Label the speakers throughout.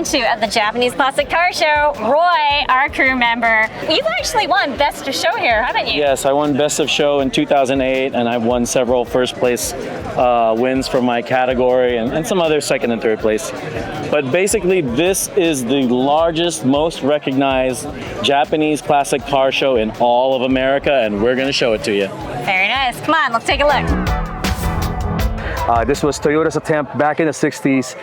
Speaker 1: to at the Japanese Classic Car Show. Roy, our crew member, you've actually won Best of Show here, haven't you?
Speaker 2: Yes, I won Best of Show in 2008, and I've won several first place wins for my category and some other second and third place. But basically, this is the largest, most recognized Japanese classic car show in all of America, and we're going to show it to you.
Speaker 1: Very nice. Come on, let's take a look.
Speaker 3: This was Toyota's attempt back in the 60s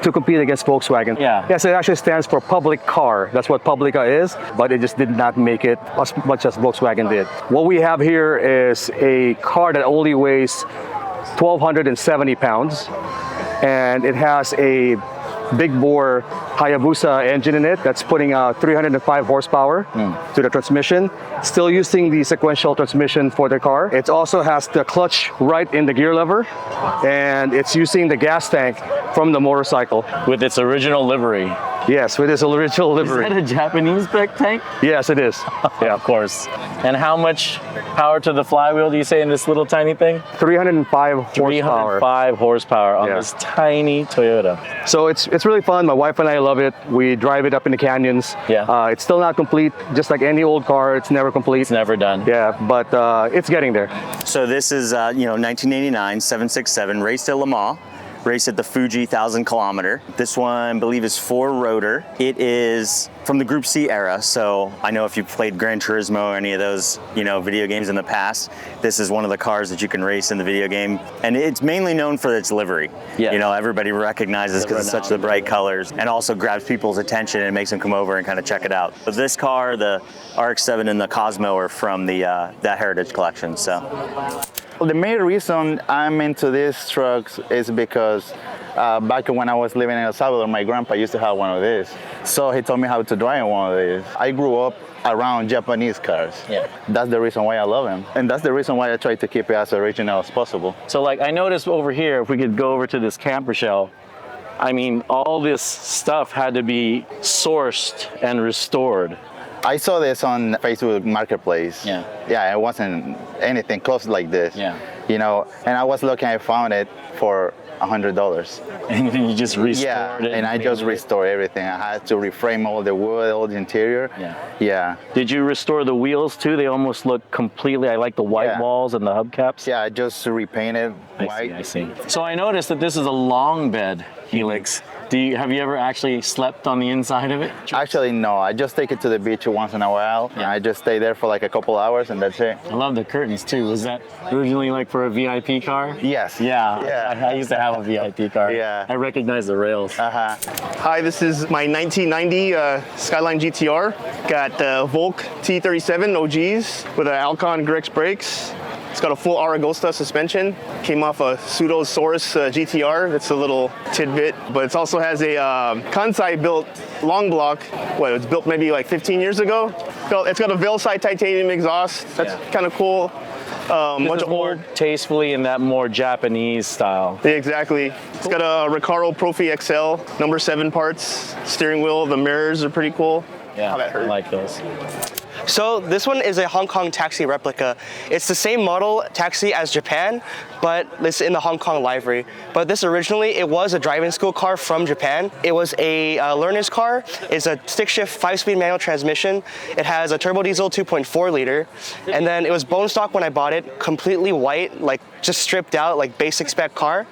Speaker 3: to compete against Volkswagen.
Speaker 2: Yeah.
Speaker 3: Yes, it actually stands for public car. That's what Publica is, but it just did not make it as much as Volkswagen did. What we have here is a car that only weighs 1,270 pounds, and it has a big bore Hayabusa engine in it that's putting out 305 horsepower to the transmission. Still using the sequential transmission for the car. It also has the clutch right in the gear lever, and it's using the gas tank from the motorcycle.
Speaker 2: With its original livery.
Speaker 3: Yes, with its original livery.
Speaker 2: Is that a Japanese spec tank?
Speaker 3: Yes, it is.
Speaker 2: Yeah, of course. And how much power to the flywheel do you say in this little tiny thing?
Speaker 3: 305 horsepower.
Speaker 2: 305 horsepower on this tiny Toyota.
Speaker 3: So it's really fun. My wife and I love it. We drive it up in the canyons.
Speaker 2: Yeah.
Speaker 3: It's still not complete, just like any old car. It's never complete.
Speaker 2: It's never done.
Speaker 3: Yeah, but it's getting there.
Speaker 4: So this is 1989 767 race at Le Mans. Race at the Fuji 1,000 kilometer. This one, I believe, is 4-rotor. It is from the Group C era, so I know if you've played Gran Turismo or any of those, video games in the past, this is one of the cars that you can race in the video game, and it's mainly known for its livery.
Speaker 2: Yeah.
Speaker 4: Everybody recognizes because it's such the bright colors, and also grabs people's attention and makes them come over and kind of check it out. But this car, the RX7 and the Cosmo, are from the that Heritage collection. So.
Speaker 5: The main reason I'm into these trucks is because back when I was living in El Salvador, my grandpa used to have one of these. So he taught me how to drive one of these. I grew up around Japanese cars.
Speaker 2: Yeah.
Speaker 5: That's the reason why I love them. And that's the reason why I try to keep it as original as possible.
Speaker 2: So like I noticed over here, if we could go over to this camper shell, I mean, all this stuff had to be sourced and restored.
Speaker 5: I saw this on Facebook Marketplace.
Speaker 2: Yeah.
Speaker 5: Yeah, it wasn't anything close like this.
Speaker 2: Yeah.
Speaker 5: And I was looking, I found it for $100.
Speaker 2: And then you just restored it?
Speaker 5: And I just restored everything. I had to reframe all the wood, all the interior. Yeah.
Speaker 2: Did you restore the wheels too? They almost look completely, I like the white walls and the hubcaps.
Speaker 5: Yeah, I just repainted white.
Speaker 2: I see. So I noticed that this is a long bed Helix. Have you ever actually slept on the inside of it?
Speaker 5: Actually, no. I just take it to the beach once in a while, and I just stay there for like a couple hours, and that's it.
Speaker 2: I love the curtains too. Was that originally like for a VIP car?
Speaker 5: Yes.
Speaker 2: Yeah. I used to have a VIP car.
Speaker 5: Yeah.
Speaker 2: I recognize the rails.
Speaker 6: Hi, this is my 1990 Skyline GTR. Got Volk T37 OGs with an Alcon Grex brakes. It's got a full Aragosta suspension. Came off a Pseudosaurus GTR. It's a little tidbit, but it also has a Kansai built long block. It was built maybe like 15 years ago. It's got a Veilside titanium exhaust. That's kind of cool.
Speaker 2: Much more tastefully in that more Japanese style.
Speaker 6: Yeah, exactly. It's got a Recaro Profi XL, number 7 parts. Steering wheel, the mirrors are pretty cool.
Speaker 2: Yeah, I like those.
Speaker 7: So this one is a Hong Kong taxi replica. It's the same model taxi as Japan, but it's in the Hong Kong livery. But this originally, it was a driving school car from Japan. It was a learner's car. It's a stick shift 5-speed manual transmission. It has a turbo diesel 2.4 liter. And then it was bone stock when I bought it, completely white, like just stripped out, like basic spec car.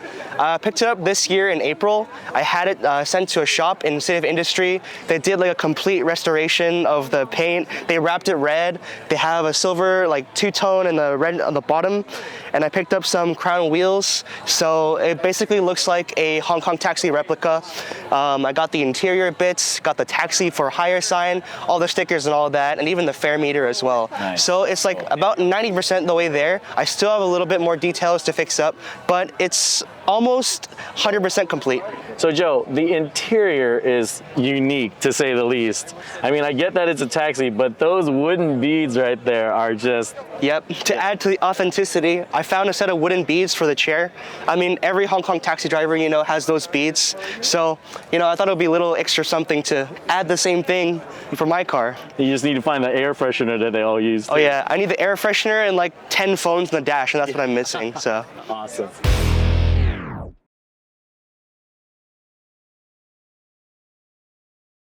Speaker 7: Picked it up this year in April. I had it sent to a shop in City of Industry. They did like a complete restoration of the paint. They wrapped it red. They have a silver like two-tone and the red on the bottom. And I picked up some crown wheels. So it basically looks like a Hong Kong taxi replica. I got the interior bits, got the taxi for hire sign, all the stickers and all that, and even the fare meter as well.
Speaker 2: Nice.
Speaker 7: So it's like about 90% the way there. I still have a little bit more details to fix up, but it's almost 100% complete.
Speaker 2: So Joe, the interior is unique to say the least. I mean, I get that it's a taxi, but those wooden beads right there are just...
Speaker 7: Yep, to add to the authenticity, I found a set of wooden beads for the chair. I mean, every Hong Kong taxi driver, has those beads. So, I thought it would be a little extra something to add the same thing for my car.
Speaker 2: You just need to find the air freshener that they all use.
Speaker 7: Oh yeah, I need the air freshener and like 10 phones in the dash, and that's what I'm missing, so.
Speaker 2: Awesome.